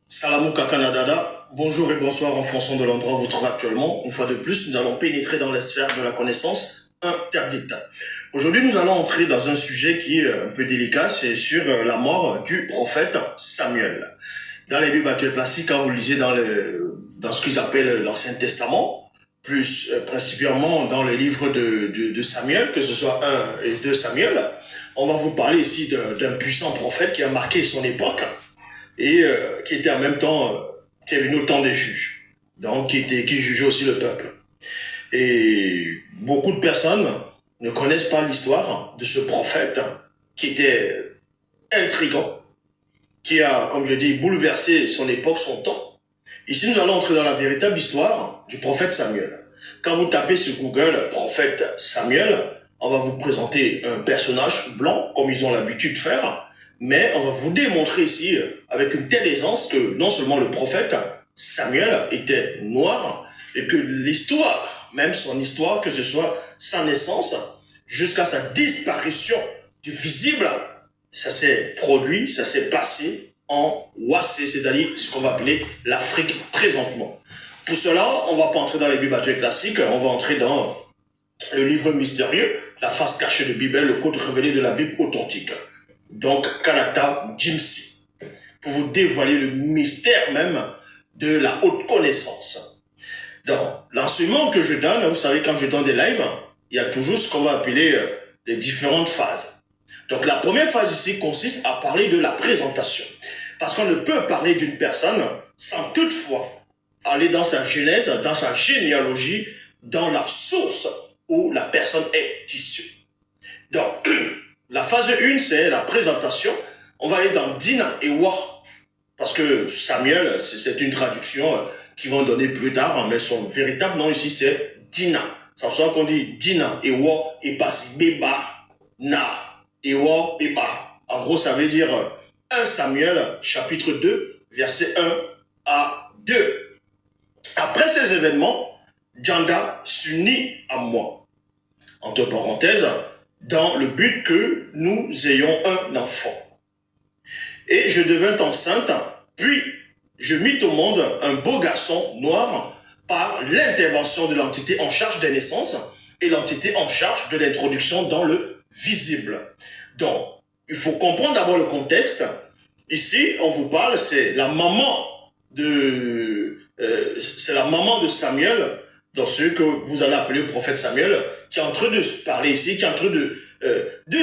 Salamou Kakanadada, bonjour et bonsoir en fonction de l'endroit où vous trouvez actuellement. Une fois de plus, nous allons pénétrer dans les sphères de la connaissance interdite. Aujourd'hui, nous allons entrer dans un sujet qui est un peu délicat, c'est sur la mort du prophète Samuel. Dans les Bibles actuelles classiques, quand vous lisez dans ce qu'ils appellent l'Ancien Testament, plus principalement dans les livres de Samuel, que ce soit 1 et 2 Samuel, on va vous parler ici d'un puissant prophète qui a marqué son époque et qui était en même temps, qui avait autant des juges, donc qui jugeait aussi le peuple. Et beaucoup de personnes ne connaissent pas l'histoire de ce prophète qui était intrigant, qui a, comme je dis, bouleversé son époque, son temps. Ici, nous allons entrer dans la véritable histoire du prophète Samuel. Quand vous tapez sur Google prophète Samuel, on va vous présenter un personnage blanc, comme ils ont l'habitude de faire, mais on va vous démontrer ici, avec une telle aisance, que non seulement le prophète Samuel était noir, et que l'histoire, même son histoire, que ce soit sa naissance, jusqu'à sa disparition du visible, ça s'est produit, ça s'est passé en Ouassé, c'est-à-dire ce qu'on va appeler l'Afrique présentement. Pour cela, on ne va pas entrer dans les Bibles classiques, on va entrer dans le livre mystérieux, la face cachée de Bible, le code révélé de la Bible authentique. Donc, Kalata Jimsi, pour vous dévoiler le mystère même de la haute connaissance. Dans l'enseignement que je donne, vous savez, quand je donne des lives, il y a toujours ce qu'on va appeler les différentes phases. Donc, la première phase ici consiste à parler de la présentation. Parce qu'on ne peut parler d'une personne sans toutefois aller dans sa genèse, dans sa généalogie, dans la source où la personne est issue. Donc, la phase 1, c'est la présentation. On va aller dans Dina et Wa. Parce que Samuel, c'est une traduction qu'ils vont donner plus tard, mais son véritable nom ici, c'est Dina. C'est pour ça qu'on dit Dina et Wa et pas si Beba, Na, et Wa, Beba. En gros, ça veut dire 1 Samuel, chapitre 2, verset 1 à 2. Après ces événements, Janda s'unit à moi. Entre parenthèses, dans le but que nous ayons un enfant. Et je devins enceinte, puis je mis au monde un beau garçon noir par l'intervention de l'entité en charge des naissances et l'entité en charge de l'introduction dans le visible. Donc, il faut comprendre d'abord le contexte. Ici, on vous parle, c'est la maman de Samuel, dans ce que vous allez appeler le prophète Samuel, qui est en train de parler ici, qui est en train de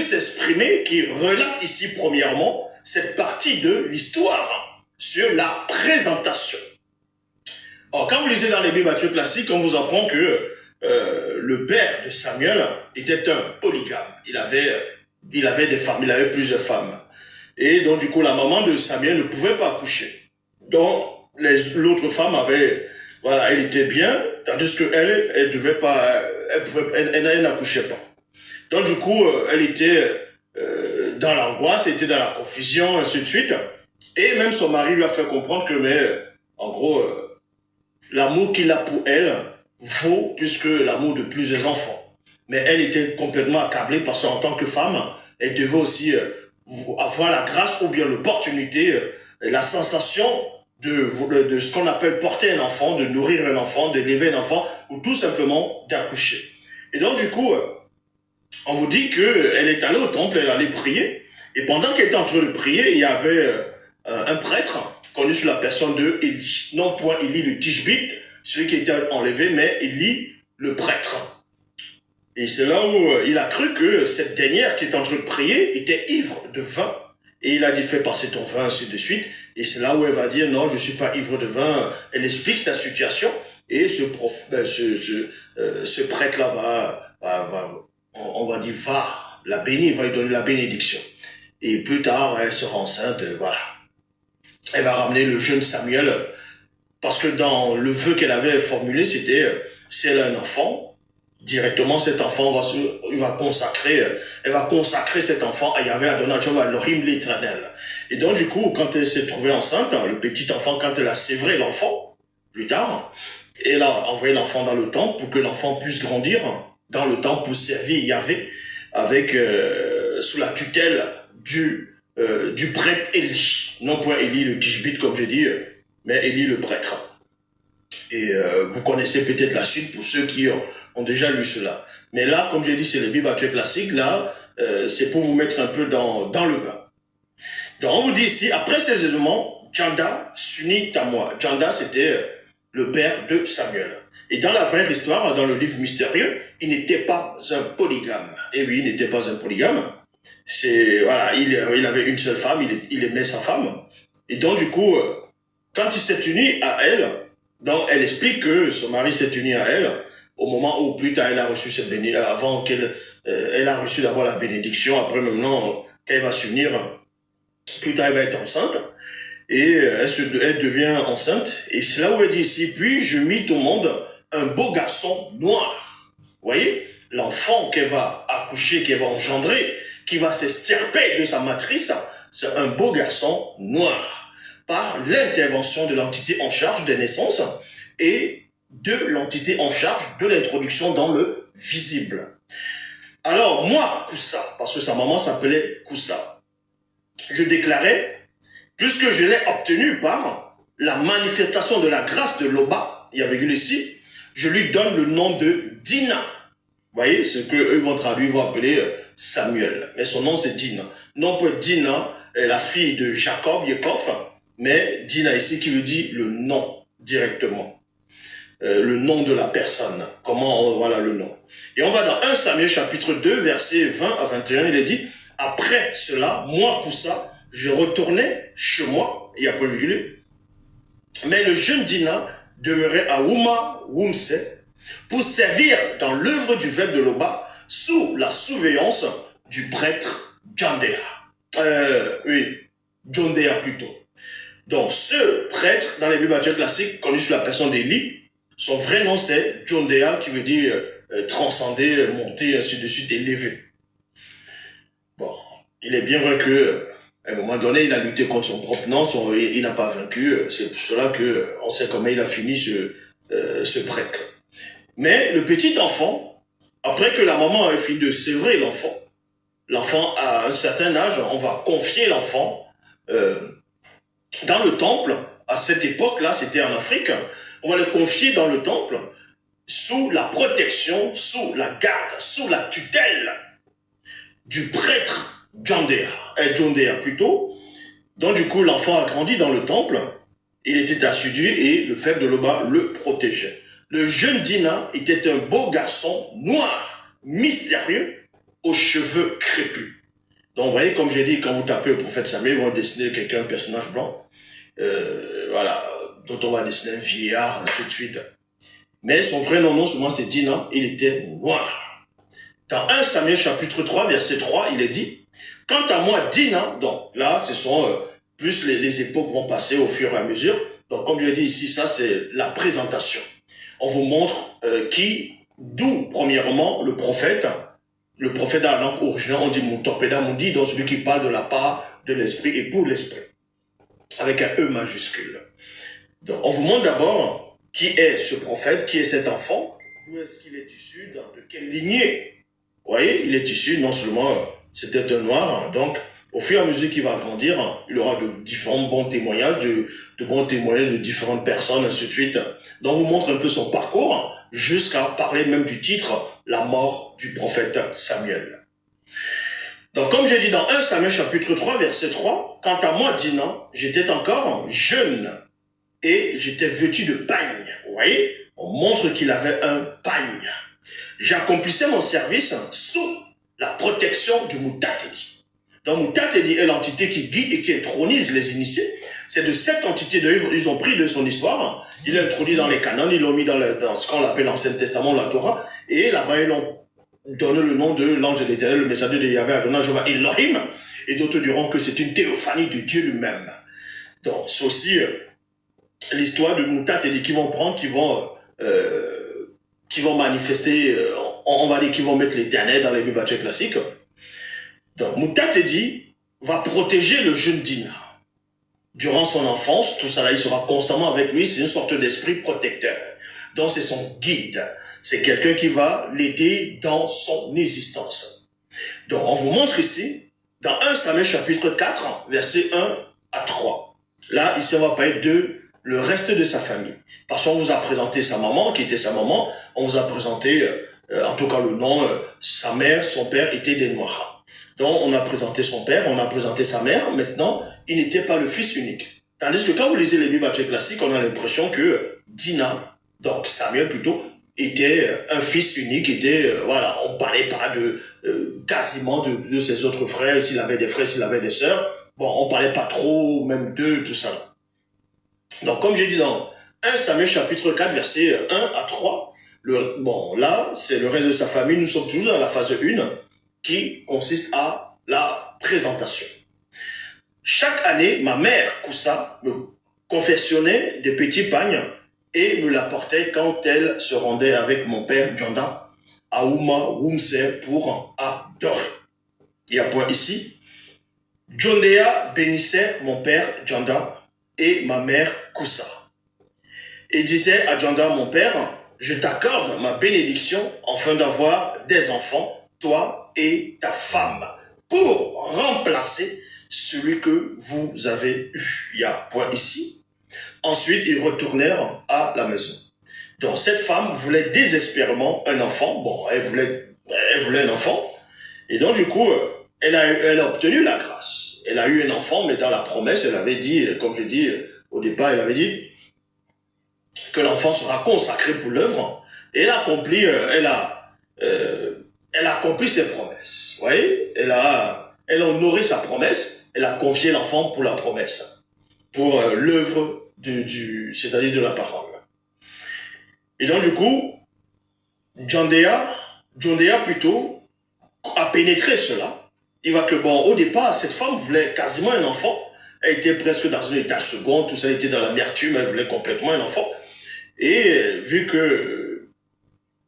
s'exprimer, qui relate ici premièrement cette partie de l'histoire sur la présentation. Alors, quand vous lisez dans les Bibles actuelles classiques, on vous apprend que le père de Samuel était un polygame. Il avait des femmes, il avait plusieurs femmes. Et donc, du coup, la maman de Samuel ne pouvait pas accoucher. Donc, l'autre femme voilà, elle était bien, tandis qu'elle, elle n'accouchait pas. Donc, du coup, elle était dans l'angoisse, elle était dans la confusion, ainsi de suite. Et même son mari lui a fait comprendre que, en gros, l'amour qu'il a pour elle vaut plus que l'amour de plusieurs enfants. Mais elle était complètement accablée parce qu'en tant que femme, elle devait aussi avoir la grâce ou bien l'opportunité, la sensation de ce qu'on appelle porter un enfant, de nourrir un enfant, d'élever un enfant, ou tout simplement d'accoucher. Et donc, du coup, on vous dit qu'elle est allée au temple, elle allait prier, et pendant qu'elle était en train de prier, il y avait un prêtre, connu sous la personne de Élie. Non point Élie le Tishbite, celui qui était enlevé, mais Élie le prêtre. Et c'est là où il a cru que cette dernière qui était en train de prier était ivre de vin. Et il a dit, fais passer ton vin, ainsi de suite. Et c'est là où elle va dire, non, je ne suis pas ivre de vin. Elle explique sa situation. Et ce prêtre-là on va dire, va la bénir, il va lui donner la bénédiction. Et plus tard, elle sera enceinte, voilà. Elle va ramener le jeune Samuel, parce que dans le vœu qu'elle avait formulé, c'était, si elle a un enfant, directement cet enfant elle va consacrer cet enfant à Yahvé Adonai, à Elohim l'Éternel. Et donc du coup, quand elle s'est trouvée enceinte, le petit enfant, quand elle a sévré l'enfant, plus tard, elle a envoyé l'enfant dans le temple pour que l'enfant puisse grandir dans le temple pour servir Yahvé avec sous la tutelle du prêtre Élie. Non point Élie le Tishbite comme je dis, mais Élie le prêtre. Et vous connaissez peut-être la suite pour ceux qui ont déjà lu cela. Mais là, comme j'ai dit, c'est le Bible actuel classique. Là, c'est pour vous mettre un peu dans le bain. Donc, on vous dit ici, après ces événements, Janda s'unit à moi. Janda, c'était le père de Samuel. Et dans la vraie histoire, dans le livre mystérieux, il n'était pas un polygame. Et oui, il n'était pas un polygame. Voilà, il avait une seule femme, il aimait sa femme. Et donc, du coup, quand il s'est uni à elle, donc elle explique que son mari s'est uni à elle au moment où plus tard elle a reçu cette bénédiction, avant qu'elle elle a reçu d'abord la bénédiction, après maintenant, quand elle va s'unir, plus tard elle va être enceinte, et elle devient enceinte, et c'est là où elle dit ici, puis je mis au monde un beau garçon noir. Vous voyez, l'enfant qu'elle va accoucher, qu'elle va engendrer, qui va s'extirper de sa matrice, c'est un beau garçon noir, par l'intervention de l'entité en charge des naissances et de l'entité en charge de l'introduction dans le visible. Alors, moi, Koussa, parce que sa maman s'appelait Koussa, je déclarais, puisque je l'ai obtenu par la manifestation de la grâce de Loba, il y a virgule ici, je lui donne le nom de Dina. Vous voyez, ce qu'eux vont traduire, ils vont appeler Samuel. Mais son nom, c'est Dina. Non pas Dina, la fille de Jacob, Yaakov, mais Dina ici qui veut dire le nom directement. Le nom de la personne. Voilà le nom. Et on va dans 1 Samuel chapitre 2, versets 20 à 21, il est dit, après cela, moi, Koussa, je retournais chez moi, il y a pas virgule, mais le jeune Dina demeurait à Wumse pour servir dans l'œuvre du vêtement de Loba sous la surveillance du prêtre Jandéa. Jandéa plutôt. Donc ce prêtre, dans les Bibles actuelles classiques, connu sous la personne d'Élie, son vrai nom c'est Jandéa, qui veut dire transcender, monter, ainsi de suite, élever. Bon, il est bien vrai que à un moment donné, il a lutté contre son propre nom, il n'a pas vaincu, c'est pour cela que on sait comment il a fini ce prêtre. Mais le petit enfant, après que la maman a fini de sévrer l'enfant à un certain âge, on va confier l'enfant dans le temple. À cette époque-là, c'était en Afrique, on va le confier dans le temple sous la protection, sous la garde, sous la tutelle du prêtre Jandéa plutôt. Donc du coup, l'enfant a grandi dans le temple, il était assidu et le faible de Loba le protégeait. Le jeune Dina était un beau garçon noir, mystérieux, aux cheveux crépus. Donc vous voyez, comme j'ai dit, quand vous tapez le prophète Samuel, ils vont dessiner quelqu'un, un personnage blanc, voilà, dont on va dessiner un vieillard, ainsi de suite. Mais son vrai nom, non seulement c'est Dina, il était noir. Dans 1 Samuel chapitre 3, verset 3, il est dit, quant à moi, Dina, donc là, ce sont plus les époques vont passer au fur et à mesure. Donc comme je l'ai dit ici, ça c'est la présentation. On vous montre d'où premièrement le prophète dans la langue originale, on dit Moutopéda Moudi, donc celui qui parle de la part de l'esprit et pour l'esprit, avec un E majuscule. Donc on vous montre d'abord qui est ce prophète, qui est cet enfant, d'où est-ce qu'il est issu, de quelle lignée. Vous voyez, il est issu, non seulement c'était un noir, donc au fur et à mesure qu'il va grandir, il aura de différents bons témoignages, de bons témoignages de différentes personnes, ainsi de suite. Donc, on vous montre un peu son parcours, jusqu'à parler même du titre, la mort du prophète Samuel. Donc, comme j'ai dit dans 1 Samuel chapitre 3, verset 3, quant à moi, Dina, j'étais encore jeune et j'étais vêtu de pagne. Vous voyez, on montre qu'il avait un pagne. J'accomplissais mon service sous la protection du Moutatedi. Donc Moutatedi est l'entité qui guide et qui intronise les initiés. C'est de cette entité ils ont pris de son histoire, ils l'ont introduit dans les canons, ils l'ont mis dans ce qu'on appelle l'Ancien Testament, la Torah, et là-bas ils l'ont donné le nom de l'ange de l'Éternel, le messager de Yahvé, Adonai, Jéhovah, Elohim, et d'autres diront que c'est une théophanie de Dieu lui-même. Donc c'est aussi l'histoire de Moutatedi qui vont prendre, qui vont manifester, on va dire qu'ils vont mettre l'Éternel dans les Bibles classiques. Donc, Moutatedi va protéger le jeune Dina. Durant son enfance, tout ça là, il sera constamment avec lui, c'est une sorte d'esprit protecteur. Donc, c'est son guide. C'est quelqu'un qui va l'aider dans son existence. Donc, on vous montre ici Dans 1 Samuel chapitre 4, versets 1 à 3. Là, ici, on va parler de le reste de sa famille. Parce qu'on vous a présenté sa maman, qui était sa maman. On vous a présenté, en tout cas le nom, sa mère, son père était des Noirs. Donc, on a présenté son père, on a présenté sa mère. Maintenant, il n'était pas le fils unique. Tandis que quand vous lisez les Bibles classiques, on a l'impression que Dina, donc Samuel plutôt, était un fils unique, voilà, on parlait pas de quasiment de ses autres frères, s'il avait des frères, s'il avait des sœurs. Bon, on parlait pas trop même d'eux, tout ça. Donc, comme j'ai dit dans 1 Samuel chapitre 4, versets 1 à 3, bon, là, c'est le reste de sa famille. Nous sommes toujours dans la phase 1 qui consiste à la présentation. Chaque année, ma mère, Koussa, me confectionnait des petits pagnes et me l'apportait quand elle se rendait avec mon père Djanda à Ouma Wumse pour adorer. Il y a un point ici. Djondéa bénissait mon père Djanda et ma mère Koussa. Et disait à Djanda, mon père, je t'accorde ma bénédiction afin d'avoir des enfants, toi et ta femme, pour remplacer celui que vous avez eu. Il y a un point ici. Ensuite, ils retournèrent à la maison. Donc, cette femme voulait désespérément un enfant. Bon, elle voulait un enfant. Et donc, du coup, elle a obtenu la grâce. Elle a eu un enfant, mais dans la promesse, elle avait dit, comme je dis au départ, elle avait dit que l'enfant sera consacré pour l'œuvre. Et elle a accompli ses promesses. Vous voyez, elle a honoré sa promesse. Elle a confié l'enfant pour la promesse, pour l'œuvre c'est-à-dire de la parole. Et donc, du coup, Djondéa plutôt a pénétré cela. Il va que, bon, au départ, cette femme voulait quasiment un enfant. Elle était presque dans un état second, tout ça, elle était dans l'amertume, elle voulait complètement un enfant. Et vu que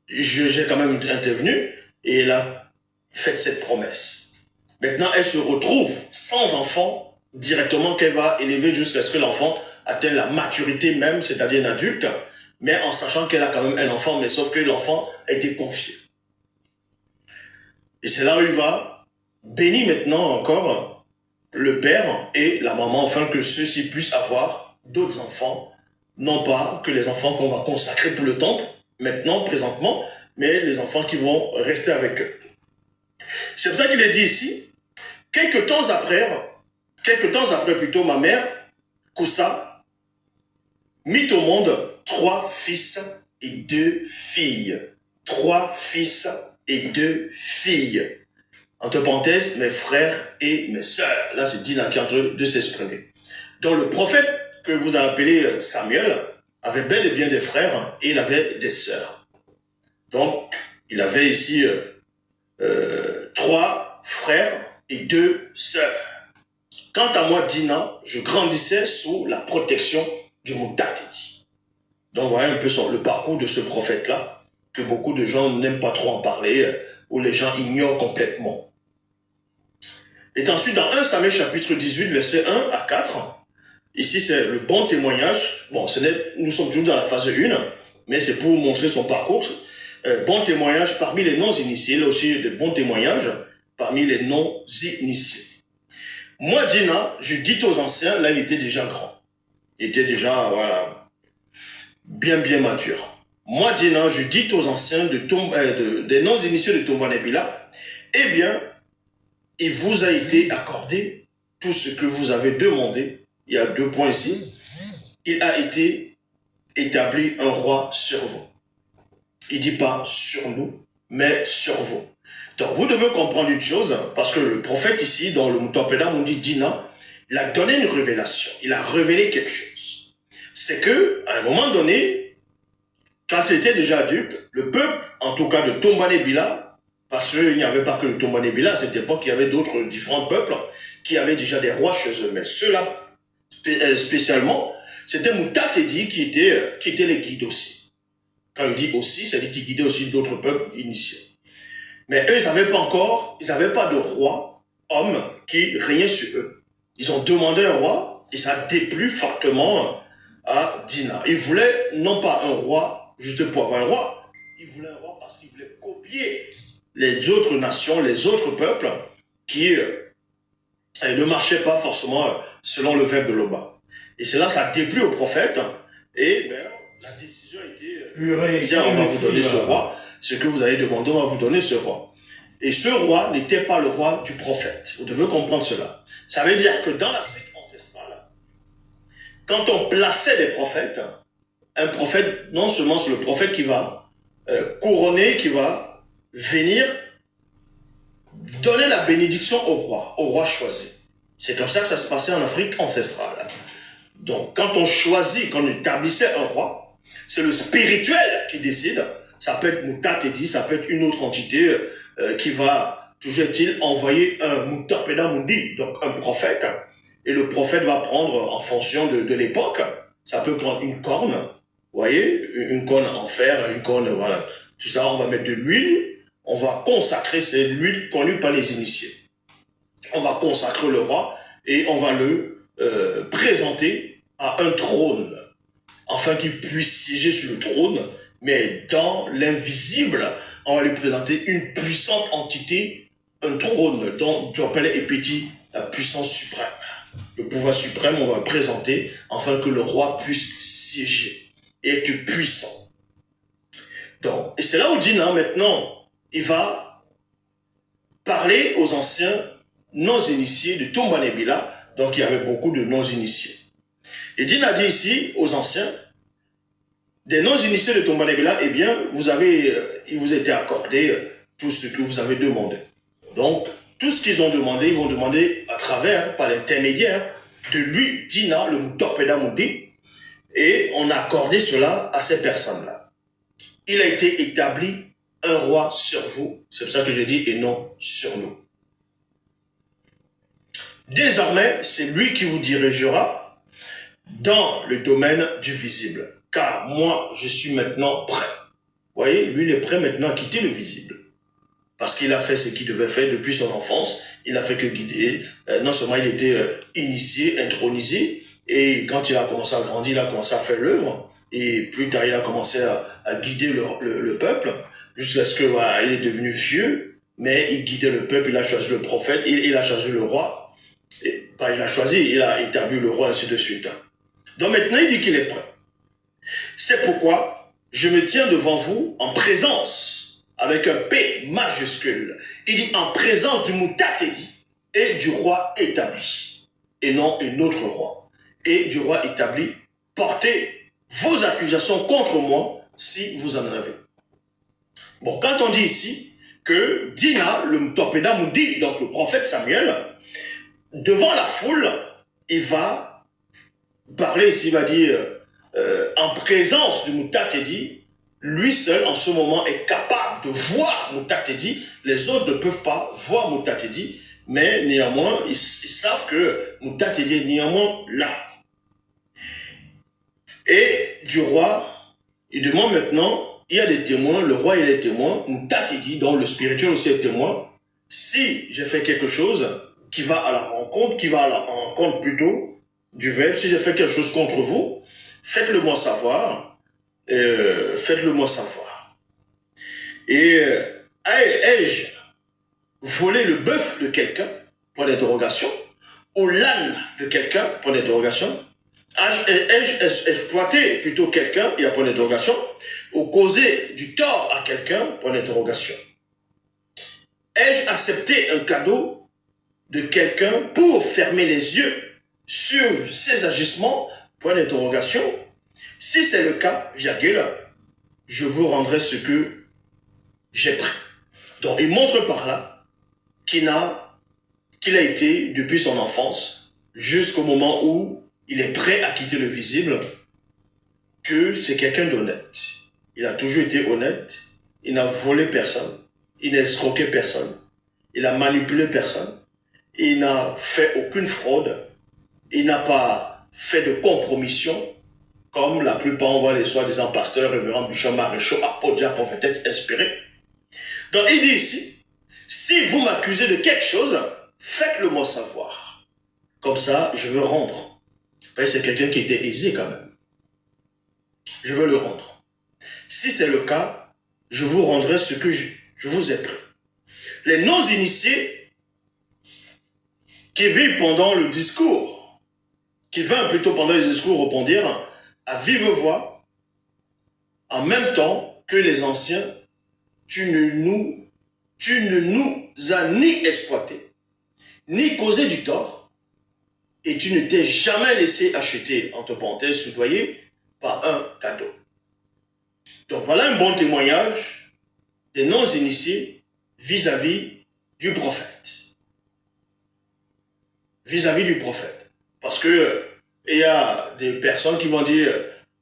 j'ai quand même intervenu, et elle a fait cette promesse. Maintenant, elle se retrouve sans enfant, directement qu'elle va élever jusqu'à ce que l'enfant atteigne la maturité même, c'est-à-dire un adulte, mais en sachant qu'elle a quand même un enfant, mais sauf que l'enfant a été confié. Et c'est là où il va bénir maintenant encore le père et la maman, afin que ceux-ci puissent avoir d'autres enfants, non pas que les enfants qu'on va consacrer pour le temple, maintenant, présentement, mais les enfants qui vont rester avec eux. C'est pour ça qu'il est dit ici, quelques temps après plutôt, ma mère, Koussa, mit au monde 3 fils et 2 filles. 3 fils et 2 filles. Entre parenthèses, mes frères et mes sœurs. Là, c'est Dina qui est en train de s'exprimer. Donc, le prophète que vous avez appelé Samuel avait bel et bien des frères et il avait des sœurs. Donc, il avait ici 3 frères et 2 sœurs. Quant à moi, Dina, je grandissais sous la protection du Moutatedi. Donc, voilà un peu le parcours de ce prophète-là, que beaucoup de gens n'aiment pas trop en parler, ou les gens ignorent complètement. Et ensuite, dans 1 Samuel chapitre 18, versets 1 à 4, ici c'est le bon témoignage. Bon, nous sommes toujours dans la phase 1, mais c'est pour vous montrer son parcours. Bon témoignage parmi les non-initiés, là aussi de bons témoignages parmi les non-initiés. Moi, Dina, je dis aux anciens, là il était déjà grand. Il était déjà, voilà, bien mature. Moi, Dina, je dis aux anciens des non-initiés de Tombanébila, eh bien, il vous a été accordé tout ce que vous avez demandé. Il y a 2 points ici. Il a été établi un roi sur vous. Il ne dit pas sur nous, mais sur vous. Donc, vous devez comprendre une chose, parce que le prophète ici, dans le Moutapeda, on dit Dina, il a donné une révélation. Il a révélé quelque chose. C'est que, à un moment donné, quand il était déjà adulte, le peuple, en tout cas de Tombanébila, parce qu'il n'y avait pas que le Tombanébila, à cette époque, il y avait d'autres différents peuples qui avaient déjà des rois chez eux. Mais ceux-là, spécialement, c'était Moutatedi qui était les guides aussi. Quand il dit aussi, c'est-à-dire qu'il guidait aussi d'autres peuples initiés. Mais eux, ils n'avaient pas de roi, homme, qui régnait sur eux. Ils ont demandé un roi, et ça a déplu fortement à Dina. Ils voulaient non pas un roi, juste pour avoir un roi, ils voulaient un roi parce qu'ils voulaient copier les autres nations, les autres peuples qui Et ne marchaient pas forcément selon le verbe de l'Oba. Et cela, ça a déplu au prophète. Et ben, la décision a été, tiens, on va vous donner ce roi. Ce que vous avez demandé, on va vous donner ce roi. Et ce roi n'était pas le roi du prophète. Vous devez comprendre cela. Ça veut dire que dans l'Afrique ancestrale, quand on plaçait des prophètes, un prophète, non seulement c'est le prophète qui va couronner, qui va venir donner la bénédiction au roi choisi. C'est comme ça que ça se passait en Afrique ancestrale. Donc, quand on choisit, quand on établissait un roi, c'est le spirituel qui décide. Ça peut être Moutatedi, ça peut être une autre entité qui va, toujours est-il, envoyer un Moutapeda Mundi, donc un prophète. Et le prophète va prendre, en fonction de l'époque, ça peut prendre une corne, vous voyez, une corne en fer, une corne, voilà. Tout ça, on va mettre de l'huile, on va consacrer, c'est l'huile connue par les initiés. On va consacrer le roi et on va le présenter à un trône, afin qu'il puisse siéger sur le trône, mais dans l'invisible, on va lui présenter une puissante entité, un trône dont Djopele et Petit, la puissance suprême. Le pouvoir suprême, on va le présenter afin que le roi puisse siéger et être puissant. Donc, et c'est là où Dina, maintenant, il va parler aux anciens non-initiés de Tombanebila. Donc, il y avait beaucoup de non-initiés. Et Dina dit ici aux anciens, des non-initiés de Tombanebila, eh bien, il vous a été accordé tout ce que vous avez demandé. Donc, tout ce qu'ils ont demandé, ils vont demander à travers, par l'intermédiaire de lui, Dina, le Moutopeda Moudi, et on a accordé cela à ces personnes-là. Il a été établi un roi sur vous, c'est pour ça que je dis, et non sur nous. Désormais, c'est lui qui vous dirigera dans le domaine du visible. Car moi, je suis maintenant prêt. Vous voyez, lui, il est prêt maintenant à quitter le visible. Parce qu'il a fait ce qu'il devait faire depuis son enfance. Il n'a fait que guider. Non seulement il était initié, intronisé, et quand il a commencé à grandir, il a commencé à faire l'œuvre. Et plus tard, il a commencé à guider le peuple, jusqu'à ce qu'il est devenu vieux, mais il guidait le peuple, il a choisi le prophète, il a choisi le roi. Et, il a choisi, il a établi le roi, ainsi de suite. Donc maintenant, il dit qu'il est prêt. C'est pourquoi je me tiens devant vous en présence, avec un P majuscule. Il dit en présence du Moutatedi et du roi établi, et non un autre roi. Et du roi établi, portez vos accusations contre moi si vous en avez. Bon, quand on dit ici que Dina, le Mutopeda Moudi, donc le prophète Samuel, devant la foule, il va parler ici, il va dire en présence du Moutatedi, lui seul en ce moment est capable de voir Moutatedi, les autres ne peuvent pas voir Moutatedi, mais néanmoins, ils savent que Moutatedi est néanmoins là. Et du roi, il demande maintenant, il y a des témoins, le roi il est témoin, Moutatedi, dont le spirituel aussi est témoin, si j'ai fait quelque chose qui va à la rencontre plutôt du verbe, si j'ai fait quelque chose contre vous, faites-le moi savoir, faites-le moi savoir. Et ai-je volé le bœuf de quelqu'un, point d'interrogation, ou l'âne de quelqu'un, point d'interrogation, ai-je exploité plutôt quelqu'un, il y a point d'interrogation, ou causé du tort à quelqu'un, point d'interrogation. Ai-je accepté un cadeau de quelqu'un pour fermer les yeux sur ses agissements, point d'interrogation. Si c'est le cas, virgule, je vous rendrai ce que j'ai pris. Donc il montre par là qu'il a été, depuis son enfance, jusqu'au moment où il est prêt à quitter le visible, que c'est quelqu'un d'honnête. Il a toujours été honnête, il n'a volé personne, il n'a escroqué personne, il n'a manipulé personne, il n'a fait aucune fraude, il n'a pas fait de compromission, comme la plupart on voit les soi-disant pasteurs, révérends, bishops, maréchaux, apôtres, diacres, prophètes inspirés. Donc il dit ici, si vous m'accusez de quelque chose, faites-le moi savoir. Comme ça, je veux rendre. C'est quelqu'un qui était aisé quand même. Je veux le rendre. Si c'est le cas, je vous rendrai ce que je vous ai pris. Les non-initiés qui vit pendant le discours, qui vint plutôt pendant le discours répondre à vive voix, en même temps que les anciens, tu ne nous as ni exploité, ni causé du tort, et tu ne t'es jamais laissé acheter, entre parenthèses, soudoyer, par un cadeau. Donc voilà un bon témoignage des non-initiés vis-à-vis du prophète. Vis-à-vis du prophète. Parce que il y a des personnes qui vont dire,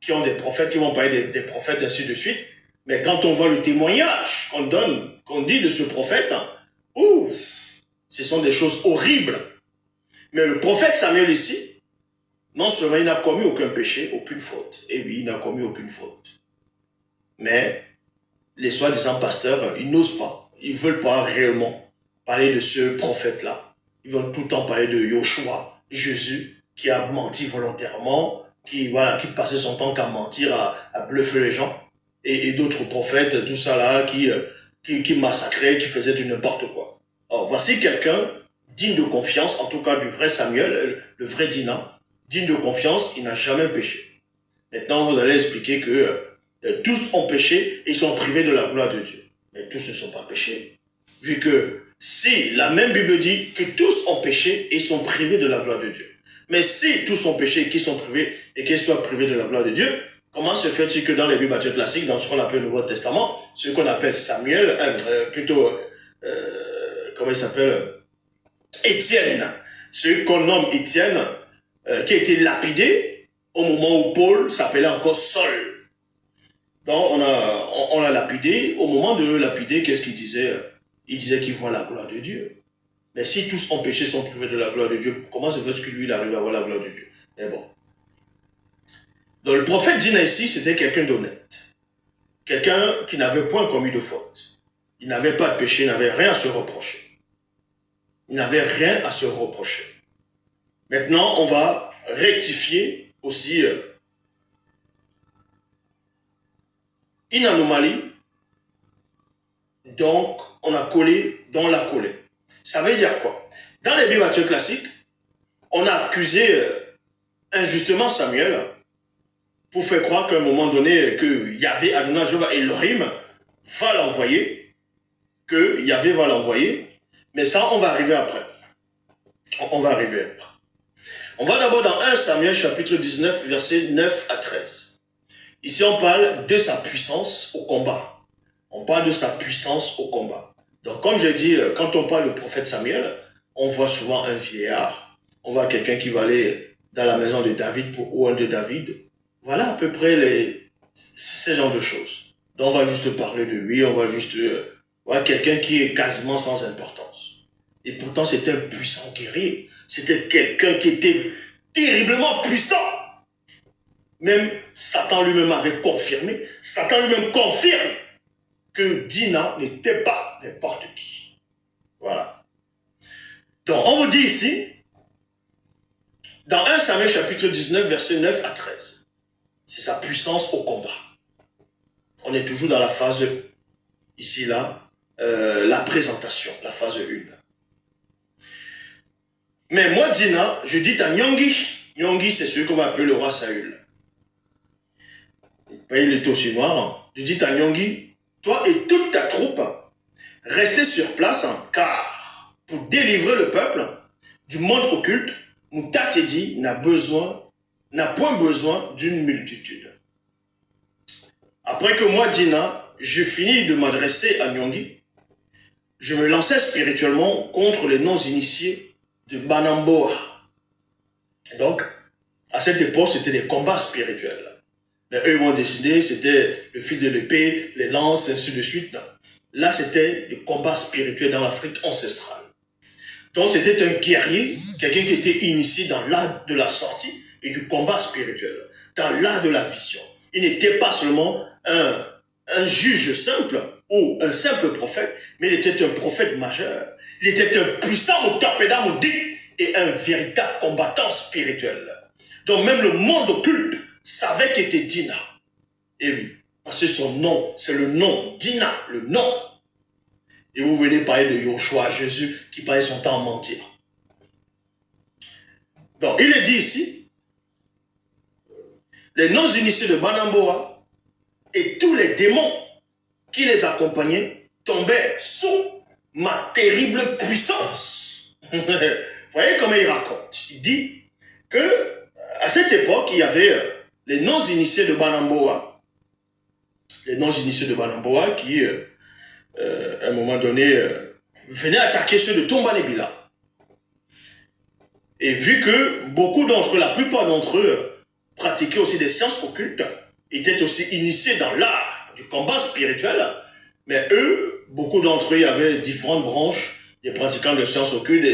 qui ont des prophètes, qui vont parler des prophètes, ainsi de suite. Mais quand on voit le témoignage qu'on donne, qu'on dit de ce prophète, ce sont des choses horribles. Mais le prophète Samuel ici, non seulement il n'a commis aucun péché, aucune faute. Et oui, il n'a commis aucune faute. Mais les soi-disant pasteurs, ils n'osent pas. Ils ne veulent pas réellement parler de ce prophète-là. Ils veulent tout le temps parler de Yoshua, Jésus, qui a menti volontairement, qui passait son temps qu'à mentir, à bluffer les gens. Et d'autres prophètes, tout ça là, qui massacraient, qui faisaient du n'importe quoi. Alors, voici quelqu'un digne de confiance, en tout cas du vrai Samuel, le vrai Dina, digne de confiance, il n'a jamais péché. Maintenant, vous allez expliquer que tous ont péché et ils sont privés de la gloire de Dieu. Mais tous ne sont pas péchés. Vu que si la même Bible dit que tous ont péché et ils sont privés de la gloire de Dieu. Mais si tous ont péché et qu'ils sont privés et qu'ils soient privés de la gloire de Dieu, comment se fait-il que dans les Bibles classiques, dans ce qu'on appelle le Nouveau Testament, ce qu'on appelle Samuel, comment il s'appelle, Étienne, ce qu'on nomme Étienne, qui a été lapidé au moment où Paul s'appelait encore Saul. Donc on l'a lapidé. Au moment de le lapider, qu'est-ce qu'il disait? Il disait qu'il voit la gloire de Dieu. Mais si tous ont péché, sont privés de la gloire de Dieu, comment se fait-il que lui, il arrive à voir la gloire de Dieu? Mais bon. Donc le prophète Dina ici, c'était quelqu'un d'honnête. Quelqu'un qui n'avait point commis de faute. Il n'avait pas de péché, il n'avait rien à se reprocher. Il n'avait rien à se reprocher. Maintenant, on va rectifier aussi une anomalie. Donc, on a collé dans la collée. Ça veut dire quoi? Dans les Bibles classiques, on a accusé injustement Samuel pour faire croire qu'à un moment donné, que Yahvé, Adonai, Jéhovah, Elohim va l'envoyer, que Yahvé va l'envoyer, mais ça, on va arriver après. On va arriver après. On va d'abord dans 1 Samuel chapitre 19, versets 9 à 13. Ici, on parle de sa puissance au combat. On parle de sa puissance au combat. Donc, comme j'ai dit, quand on parle du prophète Samuel, on voit souvent un vieillard. On voit quelqu'un qui va aller dans la maison de David ou un de David. Voilà à peu près ces genres de choses. Donc, on va juste parler de lui, on va juste voir quelqu'un qui est quasiment sans importance. Et pourtant, c'était un puissant guerrier. C'était quelqu'un qui était terriblement puissant. Même Satan lui-même avait confirmé. Satan lui-même confirme que Dina n'était pas n'importe qui. Voilà. Donc, on vous dit ici, dans 1 Samuel chapitre 19, versets 9 à 13, c'est sa puissance au combat. On est toujours dans la phase, ici, là, la présentation, la phase 1. Mais moi, Dina, je dis à Nyongi. Nyongi, c'est celui qu'on va appeler le roi Saül. Il est aussi noir. Je dis à Nyongi, toi et toute ta troupe, restez sur place, car pour délivrer le peuple du monde occulte, Moutatedi n'a point besoin d'une multitude. Après que moi, Dina, je finis de m'adresser à Nyongi, je me lançais spirituellement contre les non-initiés de Banamboa. Donc, à cette époque, c'était des combats spirituels. Mais eux vont décider, c'était le fil de l'épée, les lances, ainsi de suite. Non. Là, c'était le combat spirituel dans l'Afrique ancestrale. Donc, c'était un guerrier, quelqu'un qui était initié dans l'art de la sortie et du combat spirituel, dans l'art de la vision. Il n'était pas seulement un juge simple ou un simple prophète, mais il était un prophète majeur. Il était un puissant Mutapeda-Moudi et un véritable combattant spirituel. Donc, même le monde occulte savait qu'il était Dina. Et oui, parce que son nom, c'est le nom, Dina, le nom. Et vous venez parler de Yoshua, Jésus, qui passait son temps à mentir. Donc, il est dit ici, les non-initiés de Banamboa et tous les démons qui les accompagnaient tombaient sous ma terrible puissance. Vous voyez comment il raconte. Il dit que à cette époque, il y avait les non-initiés de Banamboa. Les non-initiés de Banamboa qui, à un moment donné, venaient attaquer ceux de Tombanébila. Et vu que beaucoup d'entre eux, la plupart d'entre eux, pratiquaient aussi des sciences occultes, étaient aussi initiés dans l'art du combat spirituel, mais eux, beaucoup d'entre eux, il y avait différentes branches, des pratiquants de sciences occultes,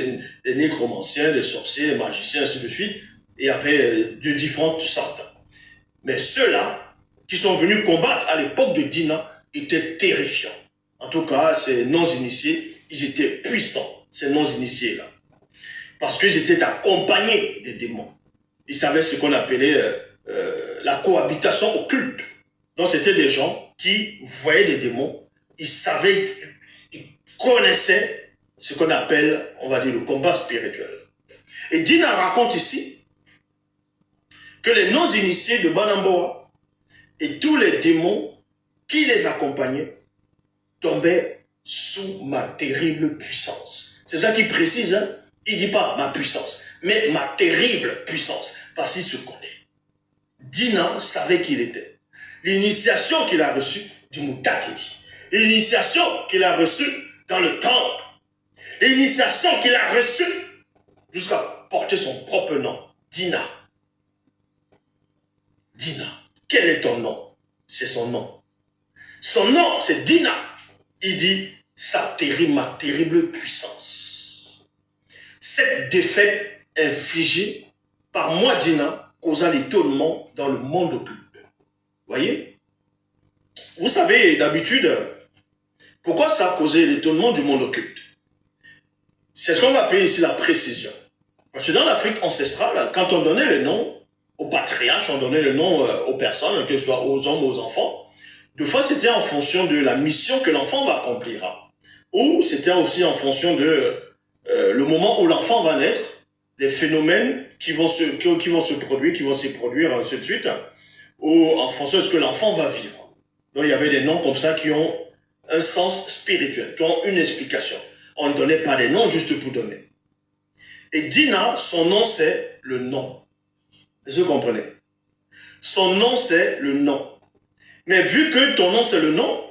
des nécromanciens, des sorciers, des magiciens, ainsi de suite. Il y avait de différentes sortes. Mais ceux-là, qui sont venus combattre à l'époque de Dina, étaient terrifiants. En tout cas, ces non-initiés, ils étaient puissants, ces non-initiés-là. Parce qu'ils étaient accompagnés des démons. Ils savaient ce qu'on appelait la cohabitation occulte. Donc, c'était des gens qui voyaient des démons, ils savaient, ils connaissaient ce qu'on appelle, on va dire, le combat spirituel. Et Dina raconte ici que les non-initiés de Banamboa et tous les démons qui les accompagnaient tombaient sous ma terrible puissance. C'est ça qu'il précise, hein? Il ne dit pas ma puissance, mais ma terrible puissance, parce qu'il se connaît. Dina savait qui il était. L'initiation qu'il a reçue du Mutatedi, l'initiation qu'il a reçue dans le temple, l'initiation qu'il a reçue jusqu'à porter son propre nom, Dina. Dina, quel est ton nom? C'est son nom. Son nom, c'est Dina. Il dit, ma terrible puissance. Cette défaite infligée par moi, Dina, causa l'étonnement dans le monde occulte. Voyez? Vous savez, d'habitude, pourquoi ça a causé l'étonnement du monde occulte? C'est ce qu'on va appeler ici la précision. Parce que dans l'Afrique ancestrale, quand on donnait le nom aux patriarches, on donnait le nom aux personnes, que ce soit aux hommes, aux enfants, deux fois c'était en fonction de la mission que l'enfant va accomplir. Ou c'était aussi en fonction de le moment où l'enfant va naître, les phénomènes qui vont se produire, qui vont se produire, ainsi de suite, ou en fonction de ce que l'enfant va vivre. Donc il y avait des noms comme ça qui ont un sens spirituel, qui ont une explication. On ne donnait pas des noms juste pour donner. Et Dina, son nom c'est le nom. Est-ce que vous comprenez? Son nom c'est le nom. Mais vu que ton nom c'est le nom,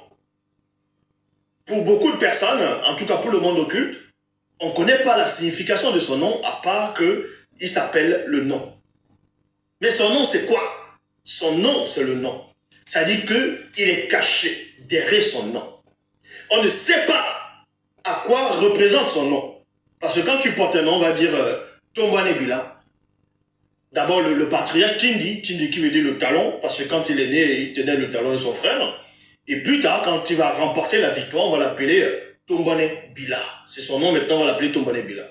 pour beaucoup de personnes, en tout cas pour le monde occulte, on ne connaît pas la signification de son nom, à part qu'il s'appelle le nom. Mais son nom, c'est quoi? Son nom, c'est le nom. Ça dit qu'il est caché derrière son nom. On ne sait pas à quoi représente son nom. Parce que quand tu portes un nom, on va dire Tombanébila. D'abord, le patriarche Tindi qui veut dire le talon, parce que quand il est né, il tenait le talon de son frère. Et plus tard, quand il va remporter la victoire, on va l'appeler Tombanébila. C'est son nom, maintenant on va l'appeler Tombanébila.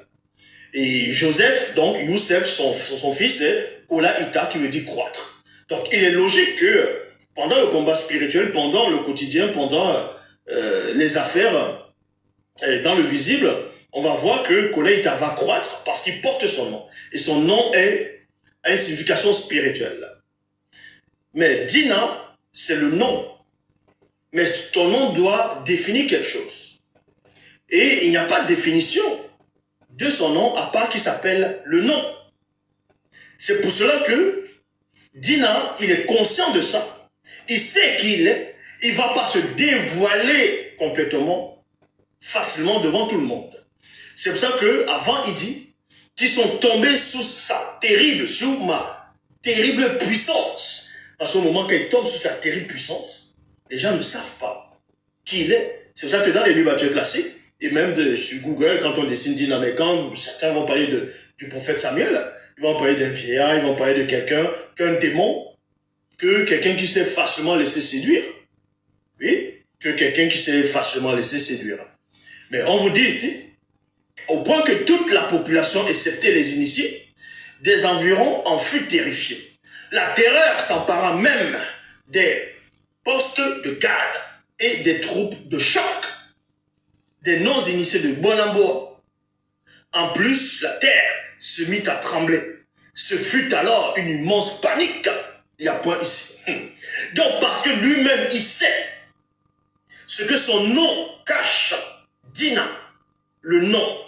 Et Joseph, donc Youssef, son fils, c'est Kola Ita, qui veut dire croître. Donc il est logique que pendant le combat spirituel, pendant le quotidien, pendant les affaires, dans le visible, on va voir que Kola Ita va croître parce qu'il porte son nom. Et son nom a une signification spirituelle. Mais Dina, c'est le nom. Mais ton nom doit définir quelque chose. Et il n'y a pas de définition de son nom à part qu'il s'appelle le nom. C'est pour cela que Dina, il est conscient de ça. Il sait qui il est. Il ne va pas se dévoiler complètement, facilement devant tout le monde. C'est pour ça qu'avant, il dit qu'ils sont tombés sous ma terrible puissance. Parce qu'au moment qu'il tombe sous sa terrible puissance, les gens ne savent pas qui il est. C'est pour ça que dans les littératures classiques, et même sur Google, quand on dessine Dina, mais quand certains vont parler du prophète Samuel, ils vont parler d'un vieillard, ils vont parler de quelqu'un, qu'un démon, que quelqu'un qui s'est facilement laissé séduire. Oui, que quelqu'un qui s'est facilement laissé séduire. Mais on vous dit ici, au point que toute la population, excepté les initiés, des environs en fut terrifiée. La terreur s'empara même des postes de garde et des troupes de choc, des non-initiés de Bonamboa. En plus, la terre se mit à trembler. Ce fut alors une immense panique. Il y a point ici. Donc, parce que lui-même, il sait ce que son nom cache. Dina, le nom,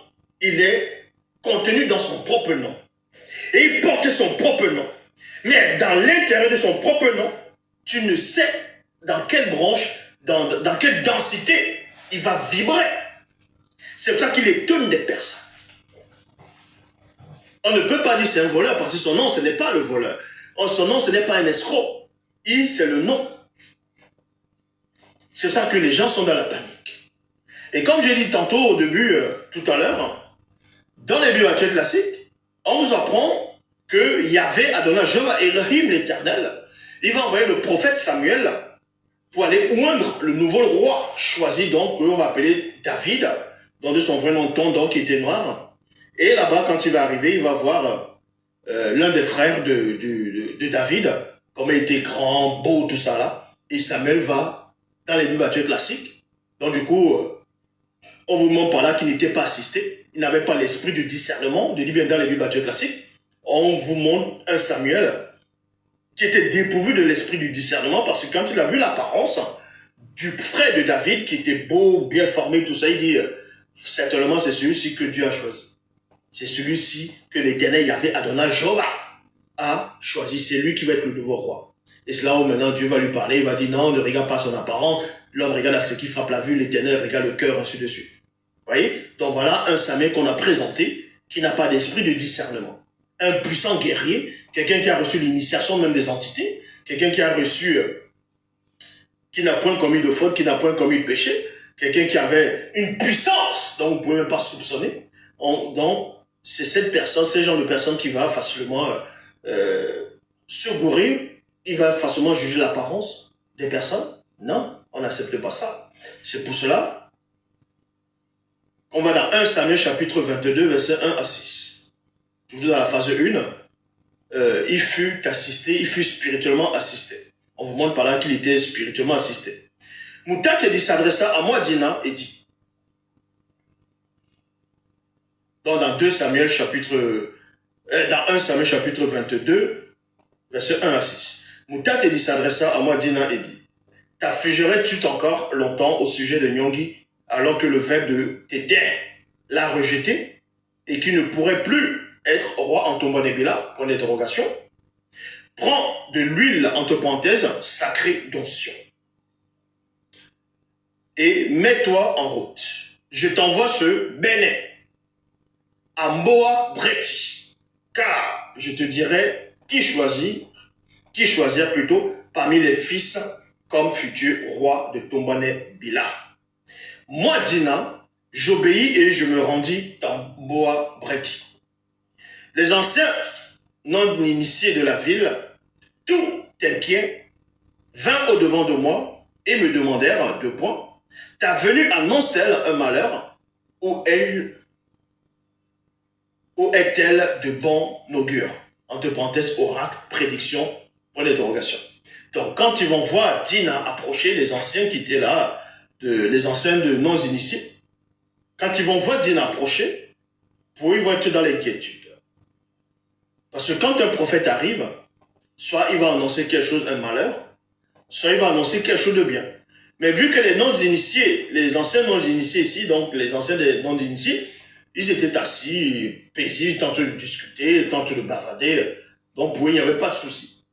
il est contenu dans son propre nom. Et il porte son propre nom. Mais dans l'intérieur de son propre nom, tu ne sais dans quelle branche, dans quelle densité il va vibrer. C'est pour ça qu'il étonne des personnes. On ne peut pas dire c'est un voleur parce que son nom, ce n'est pas le voleur. Son nom, ce n'est pas un escroc. C'est le nom. C'est pour ça que les gens sont dans la panique. Et comme j'ai dit tantôt au début, tout à l'heure, dans les Bibles classiques, on vous apprend que Yahvé Adonai, Jéhovah Elohim l'Éternel, il va envoyer le prophète Samuel pour aller oindre le nouveau roi choisi, donc, qu'on va appeler David, dont de son vrai nom donc qui était noir. Et là-bas, quand il va arriver, il va voir l'un des frères de David, comme il était grand, beau, tout ça là. Et Samuel va dans les Bibles classiques. Donc du coup, on vous montre par là qu'il n'était pas assisté. Il n'avait pas l'esprit du discernement. Je dis bien dans les Bibles classiques. On vous montre un Samuel qui était dépourvu de l'esprit du discernement parce que quand il a vu l'apparence du frère de David qui était beau, bien formé, tout ça, il dit certainement c'est celui-ci que Dieu a choisi. C'est celui-ci que l'Éternel Yahvé Adonai Jéhovah a choisi. C'est lui qui va être le nouveau roi. Et c'est là où maintenant Dieu va lui parler. Il va dire non, ne regarde pas son apparence. L'homme regarde à ce qui frappe la vue. L'Éternel regarde le cœur, ainsi de suite. Vous voyez? Donc voilà un Samuel qu'on a présenté qui n'a pas d'esprit de discernement. Un puissant guerrier, quelqu'un qui a reçu l'initiation même des entités, quelqu'un qui a reçu, qui n'a point commis de faute, qui n'a point commis de péché, quelqu'un qui avait une puissance dont vous ne pouvez même pas soupçonner. Donc, c'est cette personne, ce genre de personne qui va facilement surgourir, il va facilement juger l'apparence des personnes. Non, on n'accepte pas ça. C'est pour cela qu'on va dans 1 Samuel chapitre 22, versets 1 à 6. Toujours dans la phase 1, il fut assisté, il fut spirituellement assisté. On vous montre par là qu'il était spirituellement assisté. Moutat s'adressa à moi, Dina, et dit, donc dans 2 Samuel chapitre, dans 1 Samuel chapitre 22, verset 1 à 6. Moutat s'adressa à moi, Dina, et dit, t'affligerais-tu encore longtemps au sujet de Nyongi, alors que le verbe de Tété l'a rejeté, et qu'il ne pourrait plus être roi en tombant des Bila, point d'interrogation. Prends de l'huile, entre parenthèses, sacrée d'onction, et mets-toi en route. Je t'envoie ce Béné, à Mboa Breti, car je te dirai qui choisir plutôt parmi les fils comme futur roi de Tombane Bila. Moi, Dina, j'obéis et je me rendis dans Mboa Breti. Les anciens non initiés de la ville, tout inquiets, vinrent au-devant de moi et me demandèrent 2 points. Ta venue annonce-t-elle un malheur ou est-elle de bon augure? Entre parenthèses, oracle, prédiction, point d'interrogation. Donc, quand ils vont voir Dina approcher, les anciens qui étaient là, les anciens de non-initiés, quand ils vont voir Dina approcher, pour eux, ils vont être dans l'inquiétude. Parce que quand un prophète arrive, soit il va annoncer quelque chose, un malheur, soit il va annoncer quelque chose de bien. Mais vu que les non-initiés, les anciens non-initiés ici, donc les anciens des non-initiés, ils étaient assis, paisibles, tentent de discuter, tentent de bavarder, donc pour eux, il n'y avait pas de souci.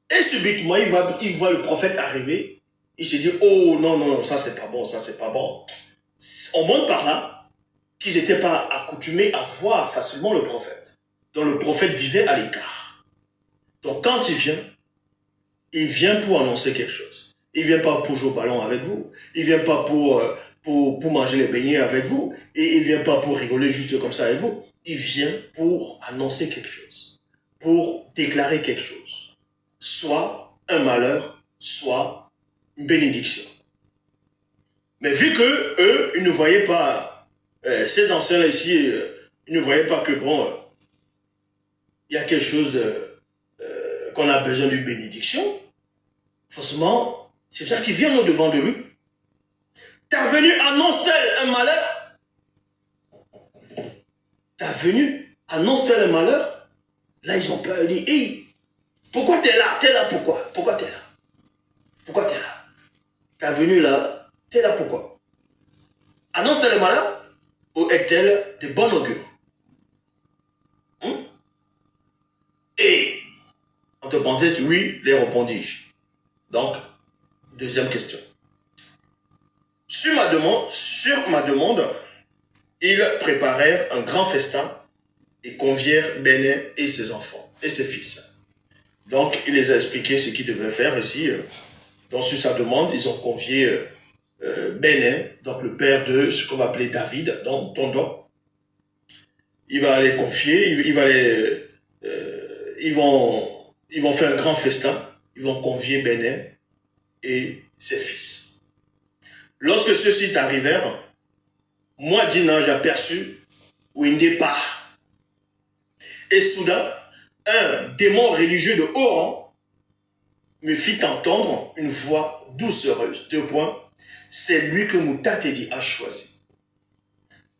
Et subitement, il voit le prophète arriver, il se dit, oh non, non, ça c'est pas bon, ça c'est pas bon. On montre par là qu'ils n'étaient pas accoutumés à voir facilement le prophète. Donc le prophète vivait à l'écart. Donc quand il vient pour annoncer quelque chose. Il vient pas pour jouer au ballon avec vous. Il vient pas pour manger les beignets avec vous. Et il vient pas pour rigoler juste comme ça avec vous. Il vient pour annoncer quelque chose. Pour déclarer quelque chose. Soit un malheur, soit une bénédiction. Mais vu que eux, ils ne voyaient pas, ces anciens-là ici, ils ne voyaient pas que bon, il y a quelque chose qu'on a besoin d'une bénédiction, forcément, c'est ça qui vient au-devant de lui. Ta venue annonce-t-elle un malheur? Ta venue annonce-t-elle un malheur? Là, ils ont peur. Ils disent, hey, pourquoi t'es là? T'es là pourquoi? Pourquoi t'es là? Pourquoi t'es là? T'es venu là, t'es là pourquoi? Annonce-t-elle le malheur ou est-elle de bon augure? Et, entre parenthèses, oui, les répondis-je. Donc, deuxième question. Sur ma demande, ils préparèrent un grand festin et convièrent Bénin et ses enfants et ses fils. Donc, il les a expliqué ce qu'ils devaient faire ici. Donc, sur sa demande, ils ont convié Bénin, donc le père de ce qu'on va appeler David, donc Tondo. Il va les confier, ils vont faire un grand festin, ils vont convier Bénin et ses fils. Lorsque ceux-ci arrivèrent, moi, Dina, j'aperçus Windépa. Et soudain, un démon religieux de haut rang me fit entendre une voix doucereuse. Deux points. C'est lui que Moutatedi a choisi.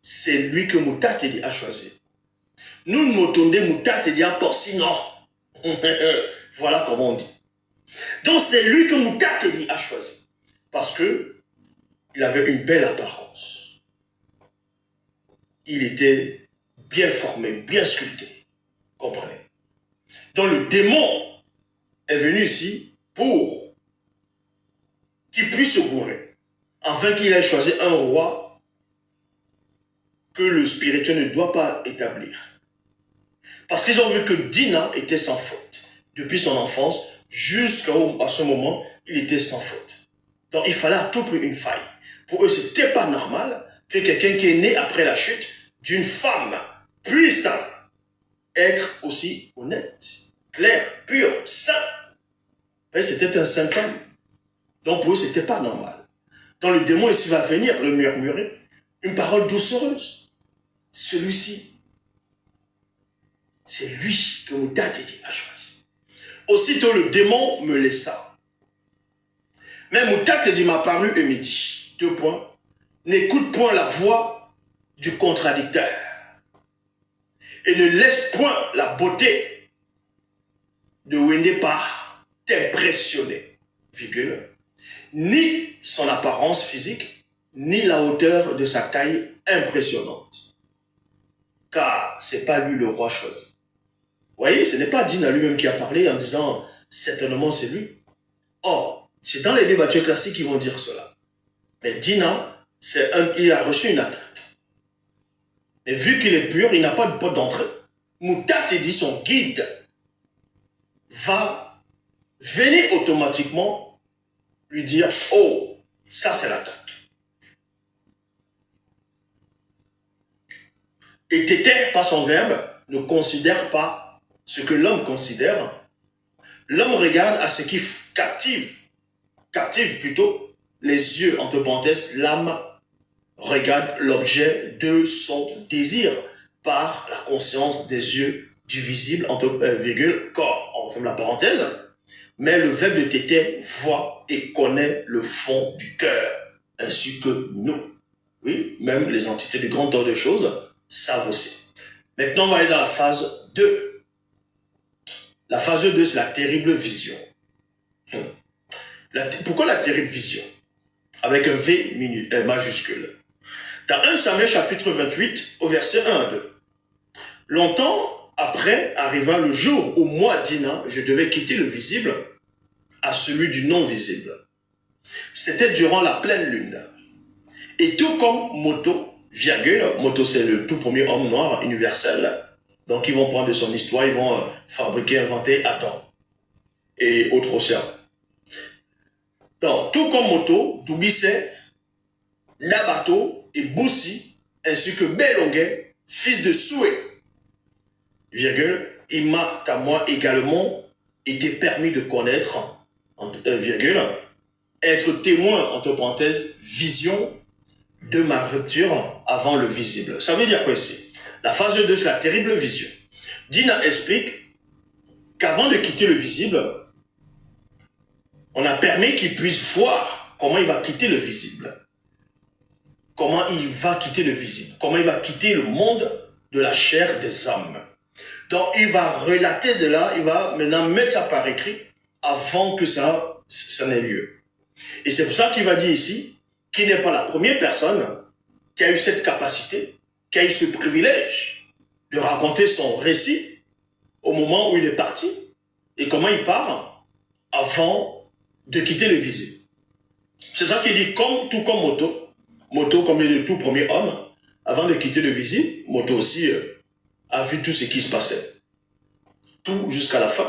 C'est lui que Moutatedi a choisi. Nous ne m'entendons Moutatedi a porci, non. Voilà comment on dit. Donc c'est lui que Moutatedi a choisi. Parce que il avait une belle apparence. Il était bien formé, bien sculpté. Comprenez? Donc le démon est venu ici pour qu'il puisse se gourer, afin qu'il ait choisi un roi que le spirituel ne doit pas établir. Parce qu'ils ont vu que Dina était sans faute. Depuis son enfance, jusqu'à ce moment, il était sans faute. Donc il fallait à tout prix une faille. Pour eux, ce n'était pas normal que quelqu'un qui est né après la chute d'une femme puisse être aussi honnête, clair, pur, saint. C'était un saint homme. Donc pour eux, ce n'était pas normal. Donc le démon ici va venir le murmurer une parole doucereuse. Celui-ci, c'est lui que Moutatedi a choisi. Aussitôt le démon me laissa. Mais Moutatedi m'a paru et me dit, deux points, n'écoute point la voix du contradicteur et ne laisse point la beauté de Windépa t'impressionner, virgule, ni son apparence physique, ni la hauteur de sa taille impressionnante. Car ce n'est pas lui le roi choisi. Vous voyez, ce n'est pas Dina lui-même qui a parlé en disant certainement c'est lui. Or, c'est dans les débatteurs classiques qui vont dire cela. Mais Dina, il a reçu une attaque. Et vu qu'il est pur, il n'a pas de porte d'entrée. Moutatedi, son guide, va venir automatiquement lui dire « Oh, ça c'est l'attaque ». Et Tété, par son verbe, ne considère pas ce que l'homme considère. L'homme regarde à ce qui captive plutôt les yeux, entre parenthèses, l'âme regarde l'objet de son désir par la conscience des yeux du visible, entre virgule, corps. On ferme la parenthèse. Mais le verbe de Tété voit et connaît le fond du cœur, ainsi que nous. Oui, même les entités du grand ordre de choses savent aussi. Maintenant, on va aller dans la phase 2. La phase 2, c'est la terrible vision. Pourquoi la terrible vision? Avec un V majuscule. Dans 1 Samuel chapitre 28, au verset 1 à 2. Longtemps après arriva le jour où moi, Dina, je devais quitter le visible à celui du non-visible. C'était durant la pleine lune. Et tout comme Moto, virgule, Moto c'est le tout premier homme noir universel, donc ils vont prendre de son histoire, ils vont fabriquer, inventer Adam et autres océans. Donc, tout comme Moto, Doubissé, Nabato et Boussi, ainsi que Belonguet, fils de Soué, virgule, il m'a à moi également été permis de connaître, virgule, être témoin, entre parenthèses, vision de ma rupture avant le visible. Ça veut dire quoi ici? La phase 2, c'est la terrible vision. Dina explique qu'avant de quitter le visible, on a permis qu'il puisse voir comment il va quitter le visible. Comment il va quitter le visible. Comment il va quitter le monde de la chair des hommes. Donc, il va relater de là, il va maintenant mettre ça par écrit avant que ça n'ait lieu. Et c'est pour ça qu'il va dire ici qu'il n'est pas la première personne qui a eu cette capacité, qui a eu ce privilège de raconter son récit au moment où il est parti et comment il part avant de quitter le visée. C'est ça qu'il dit, tout comme Moto comme le tout premier homme, avant de quitter le visée, Moto aussi a vu tout ce qui se passait. Tout jusqu'à la fin.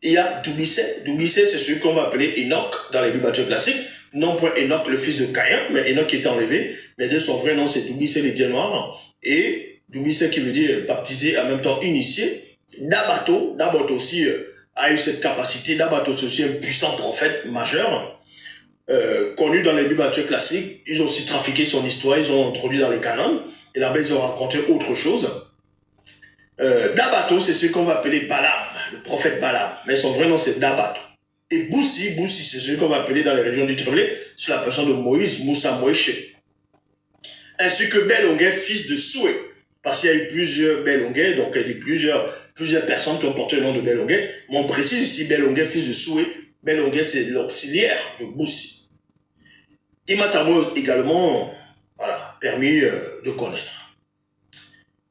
Il y a Doumbissé. Doumbissé, c'est celui qu'on va appeler Enoch dans les Bibles classiques. Non point Enoch, le fils de Caïn, mais Enoch qui est enlevé. Mais de son vrai nom, c'est Doumbissé, le dieu noir. Et Doumbissé qui veut dire baptisé, en même temps initié. Dabato aussi a eu cette capacité. Dabato, c'est aussi un puissant prophète majeur, connu dans les Bibles classiques. Ils ont aussi trafiqué son histoire, ils ont introduit dans les canons. Et là-bas, ils ont raconté autre chose. Dabato, c'est ce qu'on va appeler Balaam, le prophète Balaam. Mais son vrai nom, c'est Dabato. Et Boussi, c'est celui qu'on va appeler dans les régions du Tremblay, c'est la personne de Moïse, Moussa Moïse. Ainsi que Belonguet, fils de Soué. Parce qu'il y a eu plusieurs Belonguet, donc il y a eu plusieurs personnes qui ont porté le nom de Belonguet. Mais on précise ici Belonguet, fils de Soué. Belonguet, c'est l'auxiliaire de Boussi. Imatamos également, voilà, permis de connaître.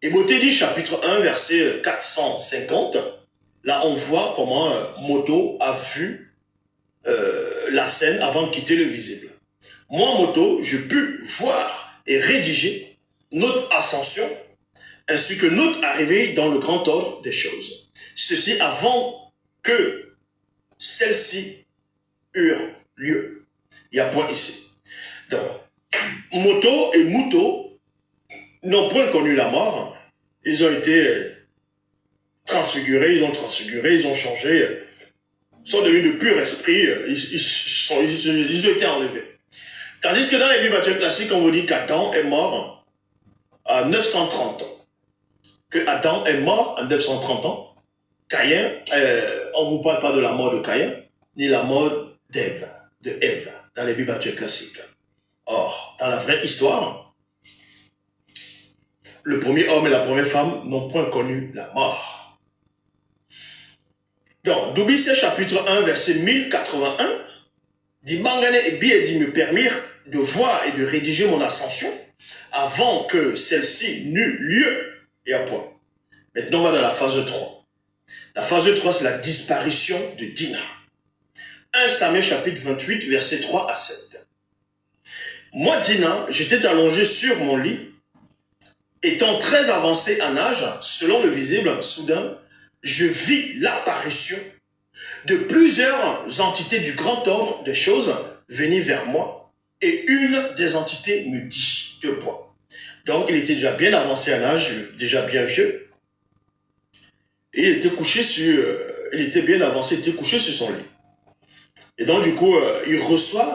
Et Botédi, chapitre 1, verset 450, là on voit comment Moto a vu la scène avant de quitter le visible. Moi, Moto, je pus voir et rédiger notre ascension, ainsi que notre arrivée dans le grand ordre des choses. Ceci avant que celles-ci eurent lieu. Il y a point ici. Donc, Moto et Muto n'ont point connu la mort, ils ont été transfigurés, ils ont changé, ils sont devenus de pur esprit, ils ont été enlevés. Tandis que dans les Bibles classiques, on vous dit qu'Adam est mort à 930 ans. Que Adam est mort à 930 ans. Caïn, on ne vous parle pas de la mort de Caïn, ni la mort d'Ève, dans les Bibles classiques. Or, dans la vraie histoire, le premier homme et la première femme n'ont point connu la mort. Donc, Doumbissé chapitre 1, verset 1081, dit Mangane et Biedi me permirent de voir et de rédiger mon ascension avant que celle-ci n'eût lieu. Et à point. Maintenant, on va dans la phase 3. La phase 3, c'est la disparition de Dina. 1 Samuel chapitre 28, verset 3 à 7. Moi, Dina, j'étais allongé sur mon lit. Étant très avancé en âge, selon le visible, soudain, je vis l'apparition de plusieurs entités du grand ordre des choses venir vers moi, et une des entités me dit 2 points. Donc, il était déjà bien avancé en âge, déjà bien vieux, et il était couché sur, il était bien avancé, il était couché sur son lit. Et donc, du coup, il reçoit